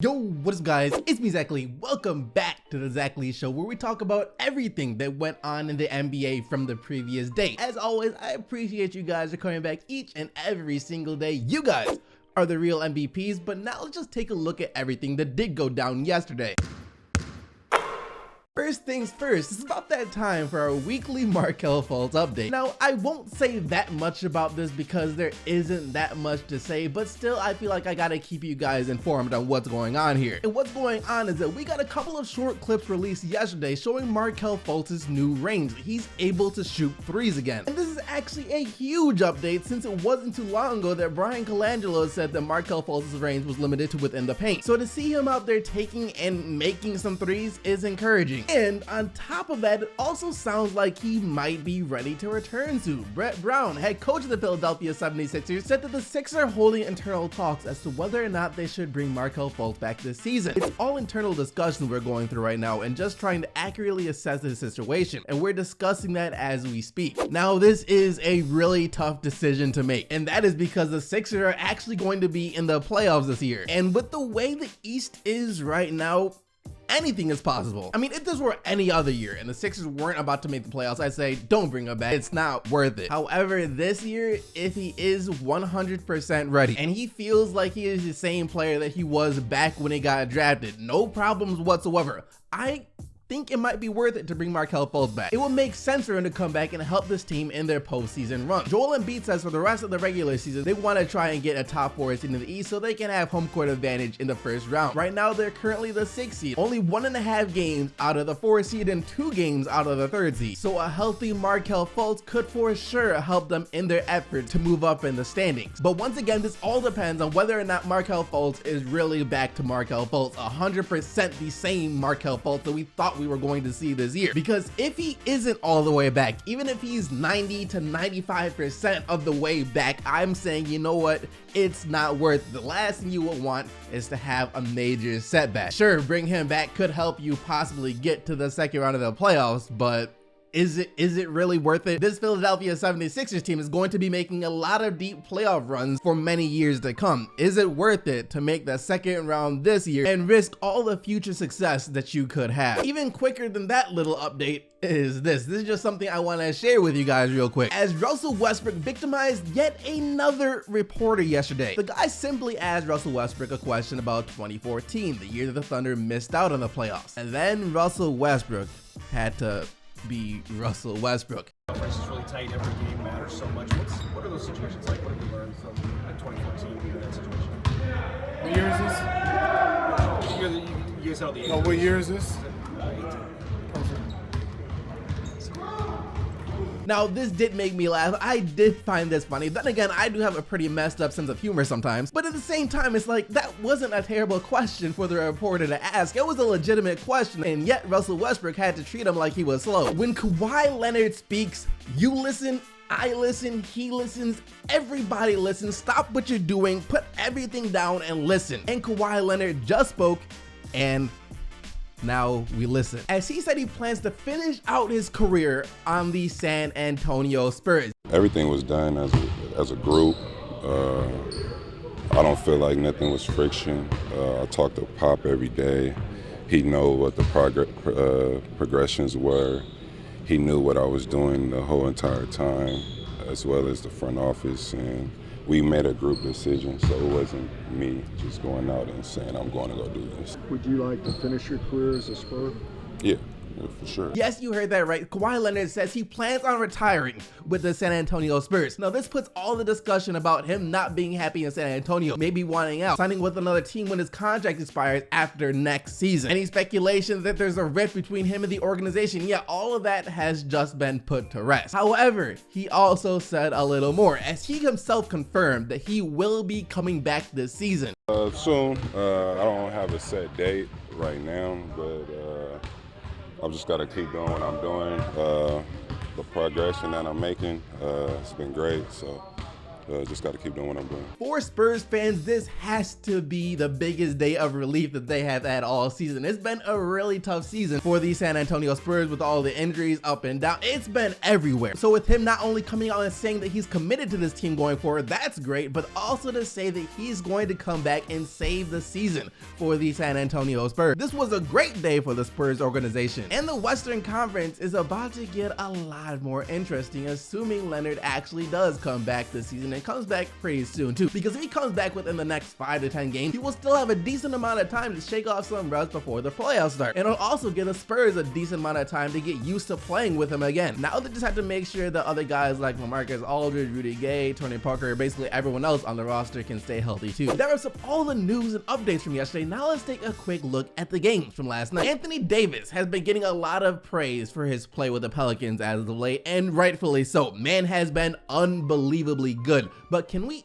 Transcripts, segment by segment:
Yo, what is up guys? It's me, Zachary. Welcome back to the Zachary Show, where we talk about everything that went on in the NBA from the previous day. As always, I appreciate you guys for coming back each and every single day. You guys are the real MVPs, but now let's just take a look at everything that did go down yesterday. First things first, it's about that time for our weekly Markelle Fultz update. Now, I won't say that much about this because there isn't that much to say, but still I feel like I gotta keep you guys informed on what's going on here. And what's going on is that we got a couple of short clips released yesterday showing Markelle Fultz's new range. He's able to shoot threes again. And this is actually a huge update since it wasn't too long ago that Brian Colangelo said that Markelle Fultz's range was limited to within the paint. So to see him out there taking and making some threes is encouraging. And on top of that, it also sounds like he might be ready to return soon. Brett Brown, head coach of the Philadelphia 76ers, said that the Sixers are holding internal talks as to whether or not they should bring Markelle Fultz back this season. It's all internal discussions we're going through right now and just trying to accurately assess the situation, and we're discussing that as we speak. Now, this is a really tough decision to make, and that is because the Sixers are actually going to be in the playoffs this year. And with the way the East is right now, anything is possible. I mean, if this were any other year and the Sixers weren't about to make the playoffs, I'd say don't bring him back. It's not worth it. However, this year, if he is 100% ready and he feels like he is the same player that he was back when he got drafted, no problems whatsoever, I think it might be worth it to bring Markelle Fultz back. It will make sense for him to come back and help this team in their postseason run. Joel Embiid says for the rest of the regular season, they want to try and get a top 4 seed in the East so they can have home court advantage in the first round. Right now, they're currently the 6th seed, only 1.5 games out of the 4th seed and 2 games out of the 3rd seed. So a healthy Markelle Fultz could for sure help them in their effort to move up in the standings. But once again, this all depends on whether or not Markelle Fultz is really back to Markelle Fultz, 100% the same Markelle Fultz that we thought we were going to see this year. Because if he isn't all the way back, even if he's 90 to 95% of the way back, I'm saying, you know what, it's not worth it. The last thing you would want is to have a major setback. Sure, bring him back could help you possibly get to the second round of the playoffs, but is it really worth it? This Philadelphia 76ers team is going to be making a lot of deep playoff runs for many years to come. Is it worth it to make the second round this year and risk all the future success that you could have? Even quicker than that little update is this. This is just something I want to share with you guys real quick. As Russell Westbrook victimized yet another reporter yesterday. The guy simply asked Russell Westbrook a question about 2014, the year that the Thunder missed out on the playoffs. And then Russell Westbrook had to be Russell Westbrook. Conference is really tight. Every game matters so much. What are those situations like? What have you learned from 2014 in that situation? What year is this? You guys held the 8. No, what year is this? 18. Now, this did make me laugh. I did find this funny. Then again, I do have a pretty messed up sense of humor sometimes. But at the same time, it's like, that wasn't a terrible question for the reporter to ask. It was a legitimate question, and yet Russell Westbrook had to treat him like he was slow. When Kawhi Leonard speaks, you listen, I listen, he listens, everybody listens. Stop what you're doing, put everything down and listen. And Kawhi Leonard just spoke, and now we listen. As he said he plans to finish out his career on the San Antonio Spurs. Everything was done as a group. I don't feel like nothing was friction. I talk to Pop every day. He know what the progressions were. He knew what I was doing the whole entire time, as well as the front office, and we made a group decision, so it wasn't me just going out and saying I'm going to go do this. Would you like to finish your career as a Spur? Yeah, for sure. Yes, you heard that right. Kawhi Leonard says he plans on retiring with the San Antonio Spurs. Now, this puts all the discussion about him not being happy in San Antonio, maybe wanting out, signing with another team when his contract expires after next season. Any speculation that there's a rift between him and the organization, yeah, all of that has just been put to rest. However, he also said a little more, as he himself confirmed that he will be coming back this season. Soon. I don't have a set date right now, but I've just got to keep doing what I'm doing. The progression that I'm making, it's been great, so just got to keep doing what I'm doing. For Spurs fans, this has to be the biggest day of relief that they have had all season. It's been a really tough season for the San Antonio Spurs with all the injuries up and down. It's been everywhere. So with him not only coming out and saying that he's committed to this team going forward, that's great, but also to say that he's going to come back and save the season for the San Antonio Spurs. This was a great day for the Spurs organization. And the Western Conference is about to get a lot more interesting, assuming Leonard actually does come back this season and comes back pretty soon too. Because if he comes back within the next 5 to 10 games, he will still have a decent amount of time to shake off some rust before the playoffs start. And it'll also give the Spurs a decent amount of time to get used to playing with him again. Now they just have to make sure that other guys like LaMarcus Aldridge, Rudy Gay, Tony Parker, basically everyone else on the roster can stay healthy too. That wraps up all the news and updates from yesterday. Now let's take a quick look at the games from last night. Anthony Davis has been getting a lot of praise for his play with the Pelicans as of late, and rightfully so. Man has been unbelievably good. But can we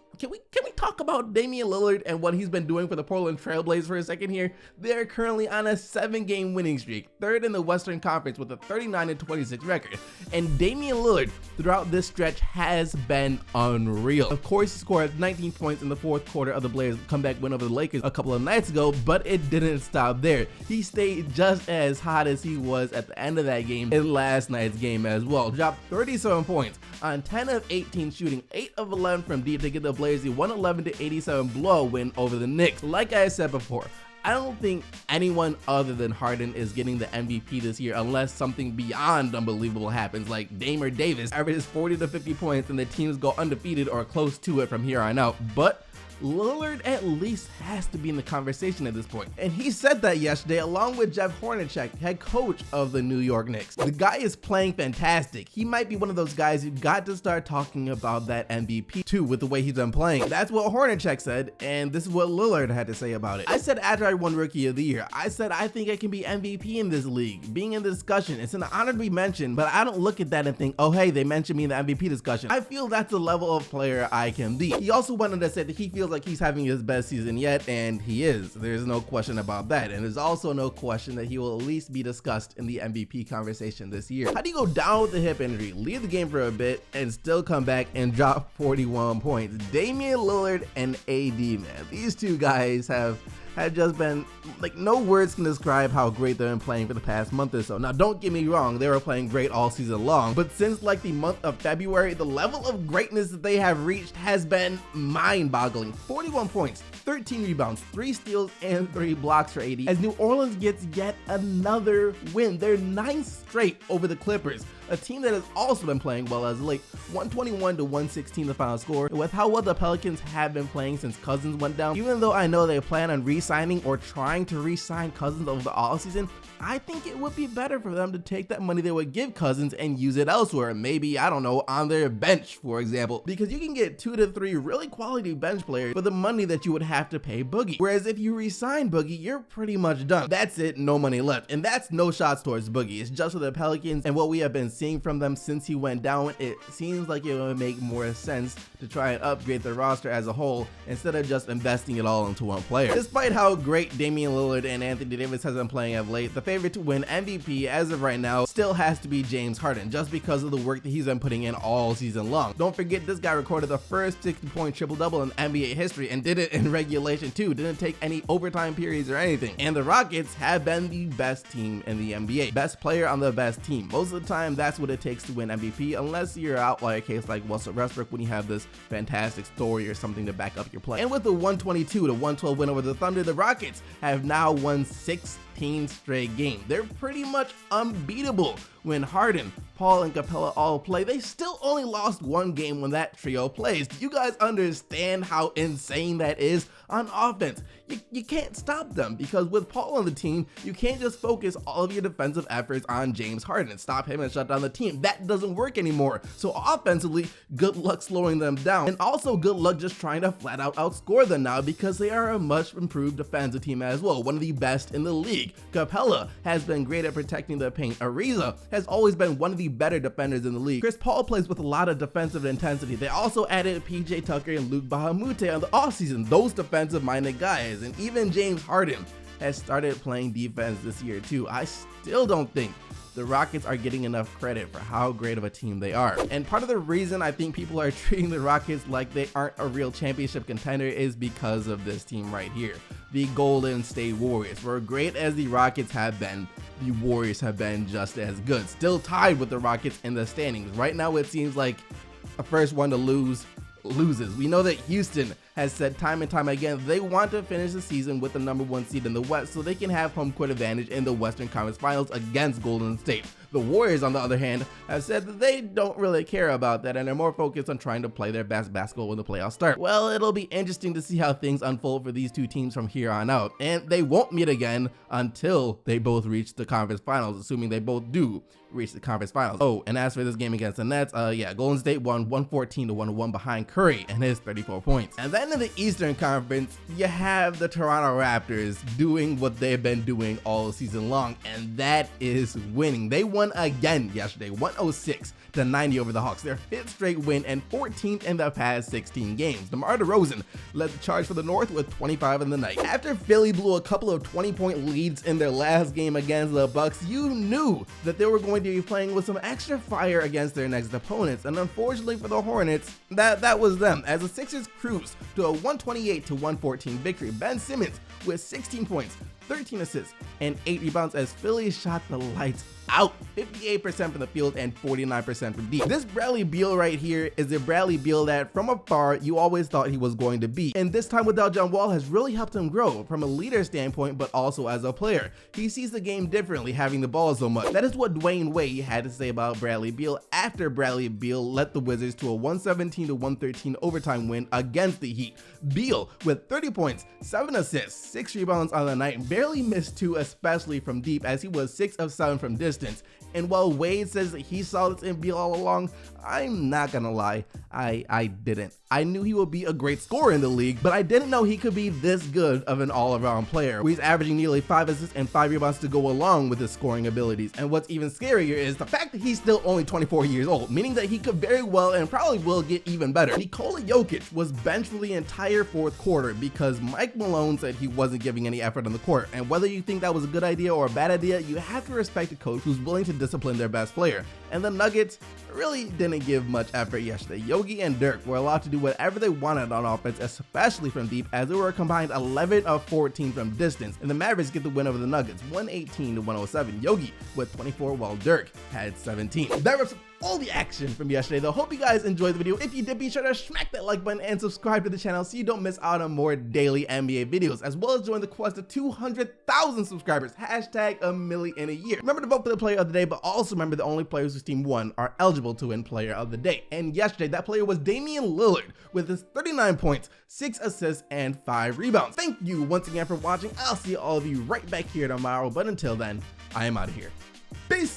talk about Damian Lillard and what he's been doing for the Portland Trailblazers for a second here? They're currently on a 7-game winning streak, third in the Western Conference with a 39-26 record. And Damian Lillard throughout this stretch has been unreal. Of course, he scored 19 points in the fourth quarter of the Blazers comeback win over the Lakers a couple of nights ago, but it didn't stop there. He stayed just as hot as he was at the end of that game in last night's game as well. Dropped 37 points on 10 of 18 shooting, 8 of 11 from deep to get the Blazers a 111-87 blow win over the Knicks. Like I said before, I don't think anyone other than Harden is getting the MVP this year unless something beyond unbelievable happens, like Dame or Davis averages 40 to 50 points and the teams go undefeated or close to it from here on out. But Lillard at least has to be in the conversation at this point. And he said that yesterday along with Jeff Hornacek, head coach of the New York Knicks. The guy is playing fantastic. He might be one of those guys who got to start talking about that MVP too with the way he's been playing. That's what Hornacek said, and this is what Lillard had to say about it. I said after I won Rookie of the Year, I said I think I can be MVP in this league. Being in the discussion, it's an honor to be mentioned, but I don't look at that and think, oh hey, they mentioned me in the MVP discussion. I feel that's the level of player I can be. He also went on to say that he feels like he's having his best season yet, and he is. There's no question about that, and there's also no question that he will at least be discussed in the MVP conversation this year. How do you go down with the hip injury, leave the game for a bit, and still come back and drop 41 points? Damian Lillard and AD, man, these two guys have just been, like, no words can describe how great they've been playing for the past month or so. Now, don't get me wrong, they were playing great all season long, but since like the month of February, the level of greatness that they have reached has been mind-boggling. 41 points, 13 rebounds, 3 steals, and 3 blocks for AD as New Orleans gets yet another win. Their 9th straight over the Clippers, a team that has also been playing well as of late. 121-116 the final score. And with how well the Pelicans have been playing since Cousins went down, even though I know they plan on re-signing or trying to re-sign Cousins over the offseason, I think it would be better for them to take that money they would give Cousins and use it elsewhere. Maybe, I don't know, on their bench, for example, because you can get 2 to 3 really quality bench players for the money that you would have to pay Boogie. Whereas if you re-sign Boogie, you're pretty much done. That's it, no money left. And that's no shots towards Boogie. It's just for the Pelicans and what we have been seeing from them since he went down. It seems like it would make more sense to try and upgrade the roster as a whole instead of just investing it all into one player. Despite how great Damian Lillard and Anthony Davis has been playing of late, the favorite to win MVP as of right now still has to be James Harden, just because of the work that he's been putting in all season long. Don't forget, this guy recorded the first 60-point triple-double in NBA history and did it in regulation too. Didn't take any overtime periods or anything. And the Rockets have been the best team in the NBA. Best player on the best team. Most of the time, that's what it takes to win MVP, unless you're an outlier case like Westbrook when you have this fantastic story or something to back up your play. And with the 122-112 win over the Thunder, the Rockets have now won 16 straight games. They're pretty much unbeatable. When Harden, Paul, and Capella all play, they still only lost 1 game when that trio plays. Do you guys understand how insane that is? On offense, you can't stop them, because with Paul on the team, you can't just focus all of your defensive efforts on James Harden and stop him and shut down the team. That doesn't work anymore. So offensively, good luck slowing them down, and also good luck just trying to flat out outscore them now, because they are a much improved defensive team as well, one of the best in the league. Capella has been great at protecting the paint. Ariza has always been one of the better defenders in the league. Chris Paul plays with a lot of defensive intensity. They also added PJ Tucker and Luke Bahamute on the offseason, those defensive-minded guys, and even James Harden has started playing defense this year too. I still don't think the Rockets are getting enough credit for how great of a team they are. And part of the reason I think people are treating the Rockets like they aren't a real championship contender is because of this team right here. The Golden State Warriors. For great as the Rockets have been, the Warriors have been just as good. Still tied with the Rockets in the standings. Right now it seems like the first one to lose loses. We know that Houston has said time and time again they want to finish the season with the #1 seed in the West so they can have home court advantage in the Western Conference Finals against Golden State. The Warriors, on the other hand, have said that they don't really care about that and are more focused on trying to play their best basketball when the playoffs start. Well, it'll be interesting to see how things unfold for these two teams from here on out, and they won't meet again until they both reach the conference finals, assuming they both do reach the conference finals. Oh, and as for this game against the Nets, Golden State won 114-101 behind Curry and his 34 points. And then in the Eastern Conference, you have the Toronto Raptors doing what they've been doing all season long, and that is winning. They won again yesterday, 106-90 over the Hawks, their 5th straight win and 14th in the past 16 games. DeMar DeRozan led the charge for the North with 25 in the night. After Philly blew a couple of 20-point leads in their last game against the Bucks, you knew that they were going to be playing with some extra fire against their next opponents, and unfortunately for the Hornets, that was them, as the Sixers cruised to a 128-114 victory. Ben Simmons with 16 points, 13 assists, and 8 rebounds as Philly shot the lights out, 58% from the field and 49% from deep. This Bradley Beal right here is a Bradley Beal that from afar you always thought he was going to be, and this time without John Wall has really helped him grow from a leader standpoint but also as a player. He sees the game differently having the ball so much. That is what Dwayne Wade had to say about Bradley Beal after Bradley Beal led the Wizards to a 117-113 overtime win against the Heat. Beal with 30 points, 7 assists, 6 rebounds on the night, barely missed 2 especially from deep as he was 6 of 7 from distance. And while Wade says that he saw this in Beal all along, I'm not gonna lie, I didn't. I knew he would be a great scorer in the league, but I didn't know he could be this good of an all-around player, where he's averaging nearly 5 assists and 5 rebounds to go along with his scoring abilities. And what's even scarier is the fact that he's still only 24 years old, meaning that he could very well and probably will get even better. Nikola Jokic was benched for the entire 4th quarter because Mike Malone said he wasn't giving any effort on the court. And whether you think that was a good idea or a bad idea, you have to respect a coach who's willing to discipline their best player. And the Nuggets really didn't give much effort yesterday. Yogi and Dirk were allowed to do whatever they wanted on offense, especially from deep, as they were a combined 11 of 14 from distance, and the Mavericks get the win over the Nuggets, 118-107. Yogi with 24, while Dirk had 17. That wraps up all the action from yesterday, though. Hope you guys enjoyed the video. If you did, be sure to smack that like button and subscribe to the channel so you don't miss out on more daily NBA videos, as well as join the quest of 200,000 subscribers, hashtag a million in a year. Remember to vote for the player of the day, but also remember the only players whose team won are eligible to win player of the day. And yesterday, that player was Damian Lillard with his 39 points, 6 assists, and 5 rebounds. Thank you once again for watching. I'll see all of you right back here tomorrow, but until then, I am out of here. Peace!